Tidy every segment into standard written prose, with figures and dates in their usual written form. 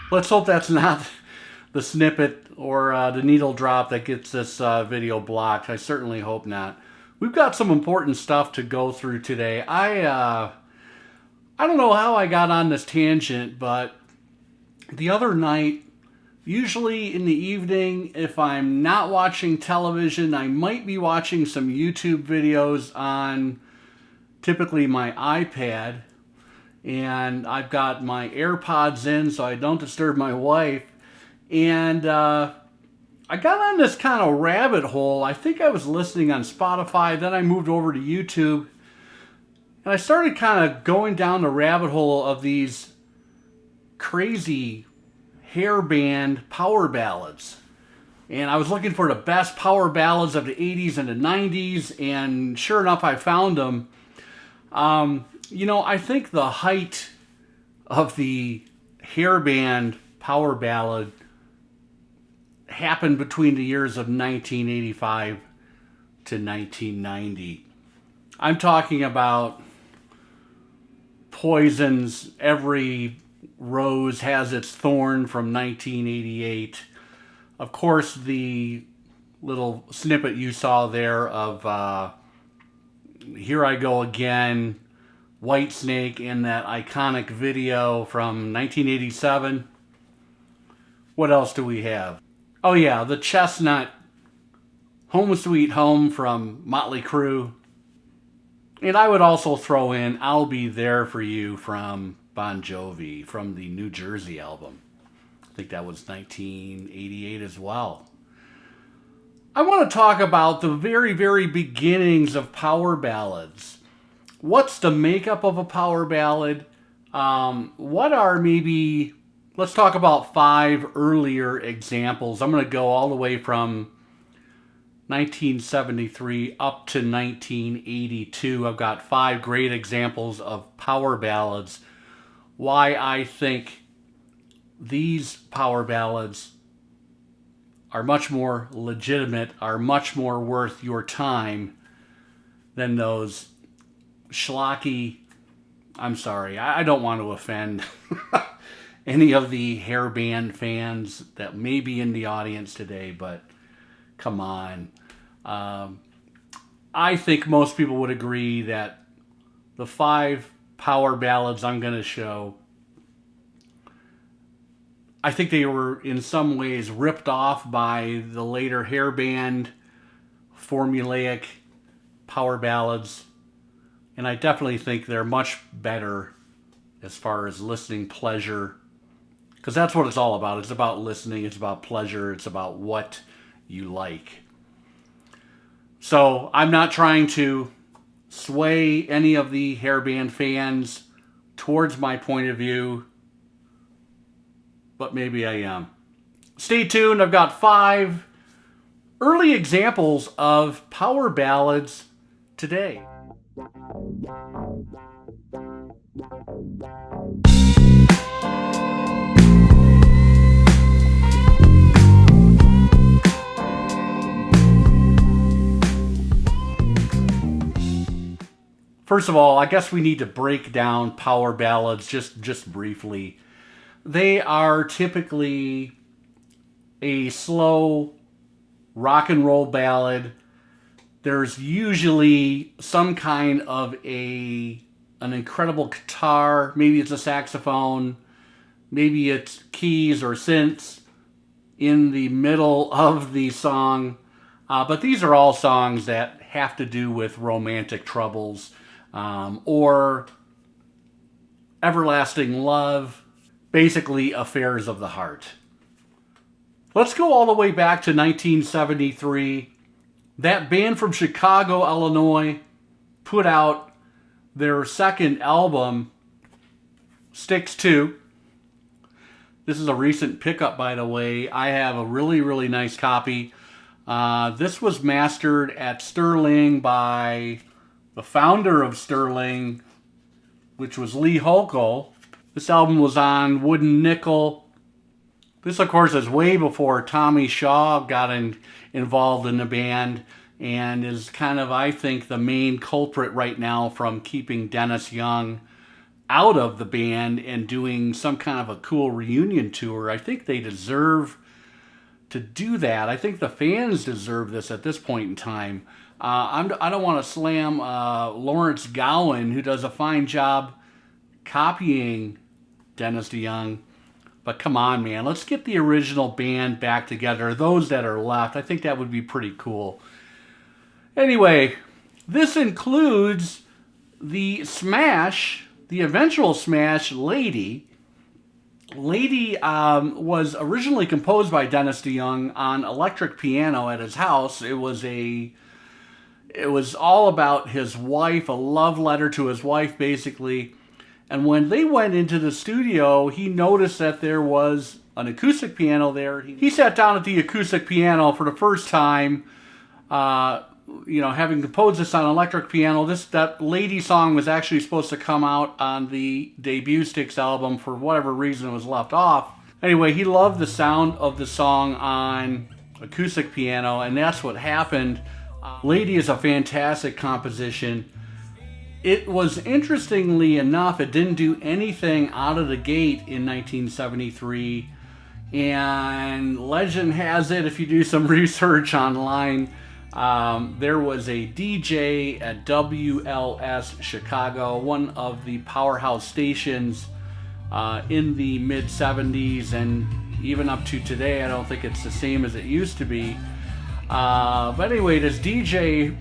Let's hope that's not the snippet or the needle drop that gets this video blocked. I certainly hope not. We've got some important stuff to go through today. I don't know how I got on this tangent, but the other night, usually in the evening, if I'm not watching television, I might be watching some YouTube videos on typically my iPad. And I've got my AirPods in so I don't disturb my wife. And I got on this kind of rabbit hole. I think I was listening on Spotify, then I moved over to YouTube. And I started kind of going down the rabbit hole of these crazy hair band power ballads. And I was looking for the best power ballads of the 80s and the 90s, and sure enough, I found them. I think the height of the hair band power ballad happened between the years of 1985 to 1990. I'm talking about Poison's Every Rose Has Its Thorn from 1988. Of course, the little snippet you saw there of Here I Go Again, Whitesnake, in that iconic video from 1987. What else do we have? Oh yeah, the Chestnut, Home Sweet Home from Motley Crue. And I would also throw in I'll Be There For You from Bon Jovi from the New Jersey album. I think that was 1988 as well. I want to talk about the very, very beginnings of power ballads. What's the makeup of a power ballad? What are maybe, let's talk about 5 earlier examples. I'm going to go all the way from 1973 up to 1982. I've got 5 great examples of power ballads. Why I think these power ballads are much more legitimate, are much more worth your time than those schlocky, I'm sorry, I don't want to offend any of the hair band fans that may be in the audience today, but come on. I think most people would agree that the 5 power ballads I'm going to show, I think they were in some ways ripped off by the later hair band formulaic power ballads. And I definitely think they're much better as far as listening pleasure. Because that's what it's all about. It's about listening. It's about pleasure. It's about what you like. So I'm not trying to sway any of the hairband fans towards my point of view, but maybe I am. Stay tuned. I've got 5 early examples of power ballads today. First of all, I guess we need to break down power ballads just briefly. They are typically a slow rock and roll ballad. There's usually some kind of an incredible guitar. Maybe it's a saxophone. Maybe it's keys or synths in the middle of the song. But these are all songs that have to do with romantic troubles. Or everlasting love, basically affairs of the heart. Let's go all the way back to 1973. That band from Chicago, Illinois, put out their second album, Sticks 2. This is a recent pickup, by the way. I have a really, really nice copy. This was mastered at Sterling by the founder of Sterling, which was Lee Holko. This album was on Wooden Nickel. This, of course, is way before Tommy Shaw got involved in the band and is kind of, I think, the main culprit right now from keeping Dennis Young out of the band and doing some kind of a cool reunion tour. I think they deserve to do that. I think the fans deserve this at this point in time. I don't want to slam Lawrence Gowan, who does a fine job copying Dennis DeYoung. But come on, man, let's get the original band back together, those that are left. I think that would be pretty cool. Anyway, this includes the smash, the eventual smash, Lady. Lady was originally composed by Dennis DeYoung on electric piano at his house. It was all about his wife, a love letter to his wife, basically. And when they went into the studio, he noticed that there was an acoustic piano there. He sat down at the acoustic piano for the first time, having composed this on electric piano. That Lady song was actually supposed to come out on the debut Styx album. For whatever reason, it was left off. Anyway, he loved the sound of the song on acoustic piano, and that's what happened. Lady is a fantastic composition. It was, interestingly enough, it didn't do anything out of the gate in 1973. And legend has it, if you do some research online, there was a DJ at WLS Chicago, one of the powerhouse stations in the mid-70s, and even up to today. I don't think it's the same as it used to be. But anyway, this DJ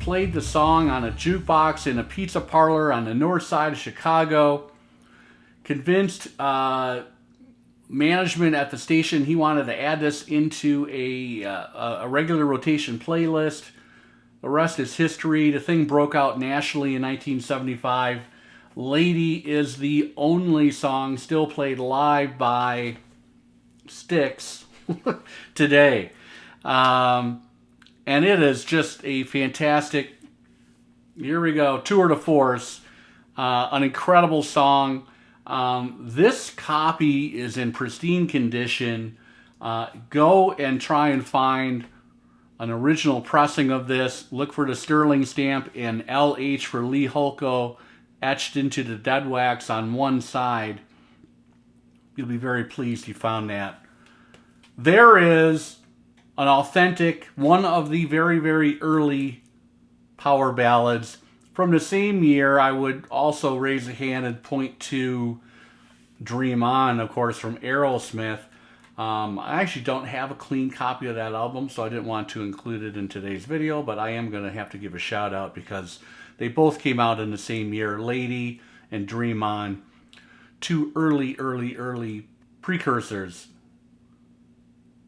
played the song on a jukebox in a pizza parlor on the north side of Chicago. Convinced management at the station he wanted to add this into a regular rotation playlist. The rest is history. The thing broke out nationally in 1975. Lady is the only song still played live by Styx today. And it is just a fantastic, here we go, tour de force, an incredible song. This copy is in pristine condition. Go and try and find an original pressing of this. Look for the Sterling stamp and LH for Lee Hulko etched into the dead wax on one side. You'll be very pleased you found that. There is an authentic, one of the very, very early power ballads. From the same year, I would also raise a hand and point to Dream On, of course, from Aerosmith. I actually don't have a clean copy of that album, so I didn't want to include it in today's video, but I am going to have to give a shout out because they both came out in the same year. Lady and Dream On, two early precursors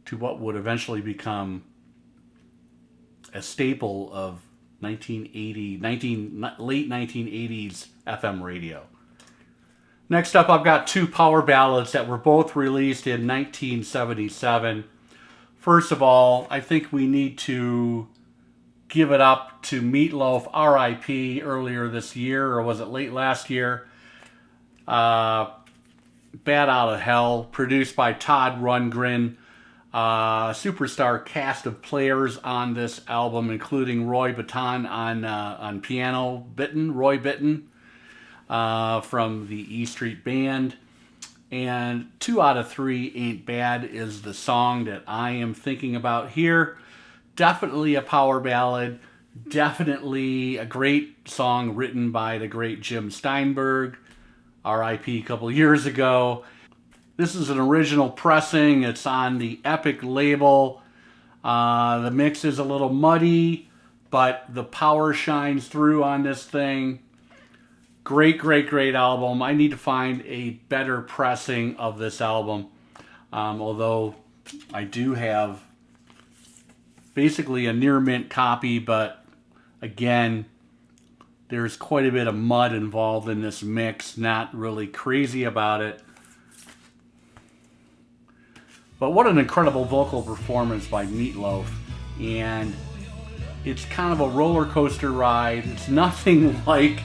to what would eventually become a staple of late 1980s FM radio. Next up, I've got two power ballads that were both released in 1977. First of all, I think we need to give it up to Meatloaf, R.I.P. earlier this year, or was it late last year? Bad Out of Hell, produced by Todd Rundgren. Superstar cast of players on this album, including Roy Bittan on piano, Roy Bittan from the E Street Band. And 2 out of 3 Ain't Bad is the song that I am thinking about here. Definitely a power ballad, definitely a great song written by the great Jim Steinberg, R.I.P. a couple years ago. This is an original pressing. It's on the Epic label. The mix is a little muddy, but the power shines through on this thing. Great album. I need to find a better pressing of this album. Although I do have basically a near mint copy, but again, there's quite a bit of mud involved in this mix. Not really crazy about it. But what an incredible vocal performance by Meatloaf. And it's kind of a roller coaster ride. It's nothing like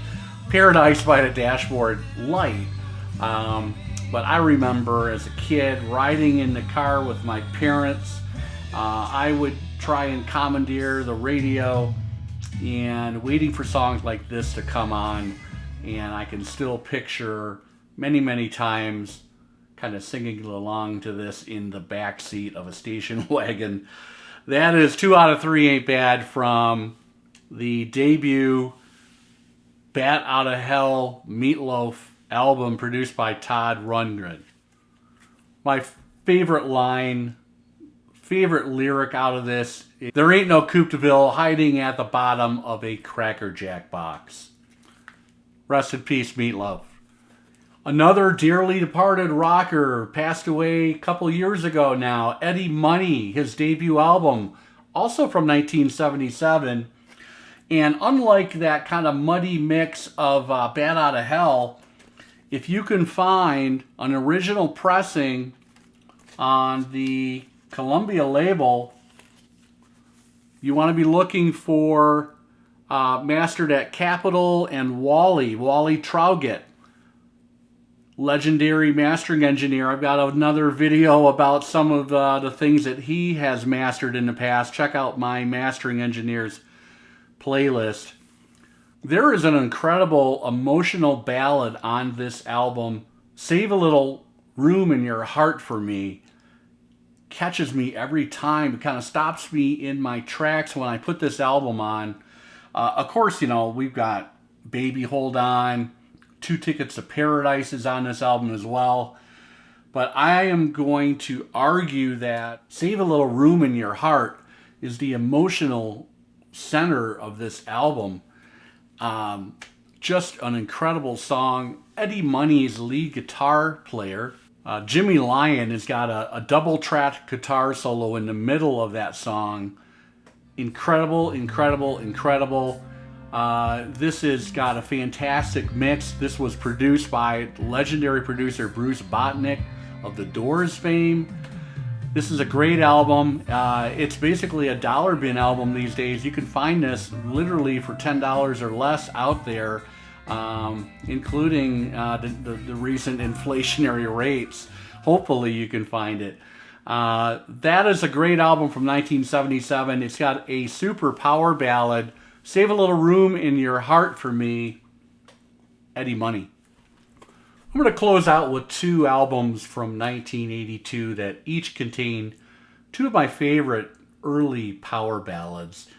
Paradise by the Dashboard light. But I remember as a kid riding in the car with my parents. I would try and commandeer the radio and waiting for songs like this to come on. and I can still picture many times kind of singing along to this in the back seat of a station wagon. That is 2 out of 3 Ain't Bad from the debut Bat Out of Hell Meatloaf album produced by Todd Rundgren. My favorite line, favorite lyric out of this: there ain't no Coupe de Ville hiding at the bottom of a Cracker Jack box. Rest in peace, Meatloaf. Another dearly departed rocker passed away a couple years ago now. Eddie Money, his debut album, also from 1977. And unlike that kind of muddy mix of Bat Out of Hell, if you can find an original pressing on the Columbia label, you want to be looking for mastered at Capitol and Wally Traugott, legendary mastering engineer. I've got another video about some of the things that he has mastered in the past. Check out my mastering engineers playlist. There is an incredible emotional ballad on this album, Save a Little Room in Your Heart for Me. Catches me every time. It kind of stops me in my tracks when I put this album on. Of course, you know, we've got Baby Hold On, 2 Tickets to Paradise is on this album as well. But I am going to argue that Save a Little Room in Your Heart is the emotional center of this album. Just an incredible song. Eddie Money's lead guitar player, Jimmy Lyon, has got a double-track guitar solo in the middle of that song. Incredible. This has got a fantastic mix. This was produced by legendary producer Bruce Botnick of The Doors fame. This is a great album. It's basically a dollar bin album these days. You can find this literally for $10 or less out there, including the recent inflationary rates. Hopefully you can find it. That is a great album from 1977. It's got a super power ballad, Save a Little Room in Your Heart for Me, Eddie Money. I'm going to close out with 2 albums from 1982 that each contain 2 of my favorite early power ballads.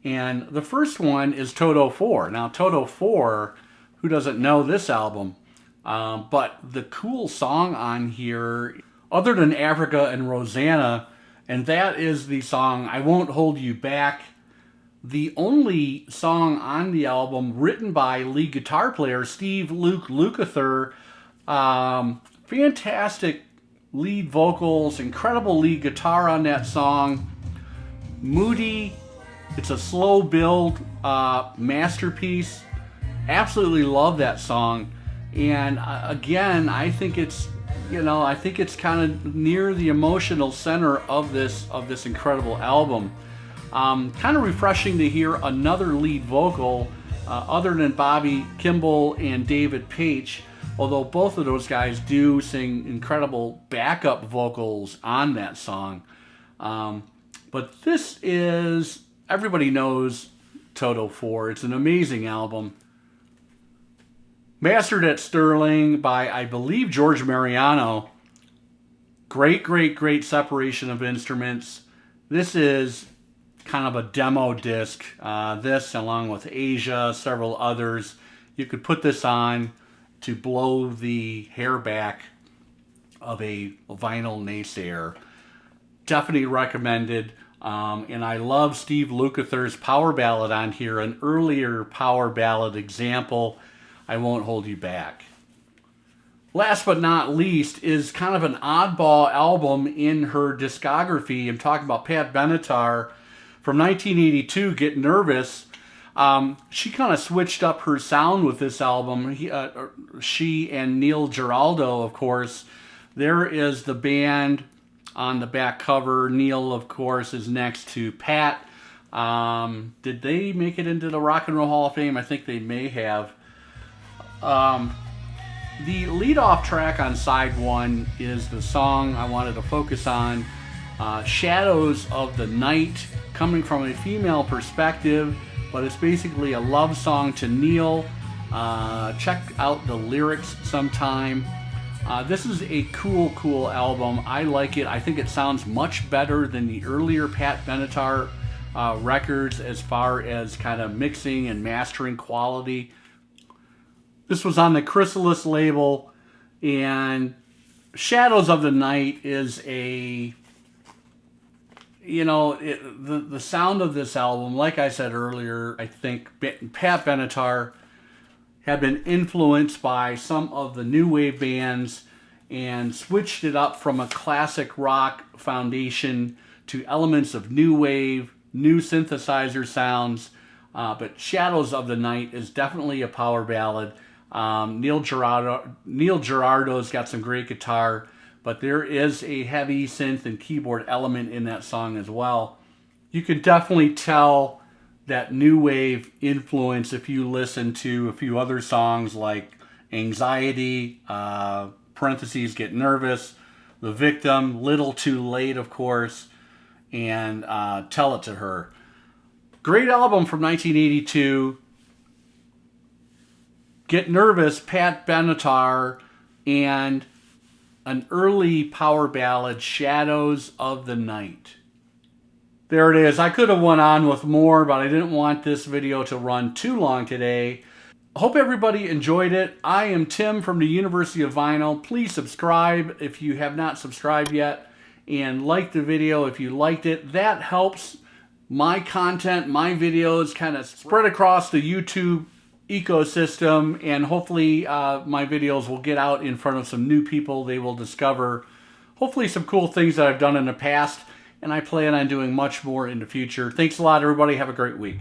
And the first one is Toto 4. Now, Toto 4, who doesn't know this album? But the cool song on here, other than Africa and Rosanna, and that is the song I Won't Hold You Back, the only song on the album written by lead guitar player Steve Lukather. Fantastic lead vocals, incredible lead guitar on that song. Moody, it's a slow build masterpiece. Absolutely love that song. And again, I think it's kind of near the emotional center of this incredible album. Kind of refreshing to hear another lead vocal other than Bobby Kimball and David Paich, although both of those guys do sing incredible backup vocals on that song. But this is, everybody knows Toto 4. It's an amazing album. Mastered at Sterling by, I believe, George Mariano. Great separation of instruments. This is kind of a demo disc. This, along with Asia, several others. You could put this on to blow the hair back of a vinyl naysayer. Definitely recommended. And I love Steve Lukather's power ballad on here, an earlier power ballad example, I Won't Hold You Back. Last but not least is kind of an oddball album in her discography. I'm talking about Pat Benatar from 1982, Get Nervous. She kind of switched up her sound with this album. She and Neil Giraldo, of course. There is the band on the back cover. Neil, of course, is next to Pat. Did they make it into the Rock and Roll Hall of Fame? I think they may have. The lead-off track on side 1 is the song I wanted to focus on, Shadows of the Night, coming from a female perspective, but it's basically a love song to Neil Check out the lyrics sometime. This is a cool album. I like it. I think it sounds much better than the earlier Pat Benatar records as far as kind of mixing and mastering quality. This was on the Chrysalis label, and Shadows of the Night is a, you know, the sound of this album, like I said earlier, I think Pat Benatar had been influenced by some of the new wave bands and switched it up from a classic rock foundation to elements of new wave, new synthesizer sounds. But Shadows of the Night is definitely a power ballad. Neil Gerardo's got some great guitar, but there is a heavy synth and keyboard element in that song as well. You can definitely tell that new wave influence if you listen to a few other songs like Anxiety, parentheses Get Nervous, The Victim, Little Too Late, of course, and Tell It to Her. Great album from 1982. Get Nervous, Pat Benatar, and an early power ballad, Shadows of the Night. There it is. I could have went on with more, but I didn't want this video to run too long today. Hope everybody enjoyed it. I am Tim from the University of Vinyl. Please subscribe if you have not subscribed yet, and like the video if you liked it. That helps my content, my videos kind of spread across the YouTube ecosystem, and hopefully my videos will get out in front of some new people. They will discover hopefully some cool things that I've done in the past, and I plan on doing much more in the future. Thanks a lot, everybody. Have a great week.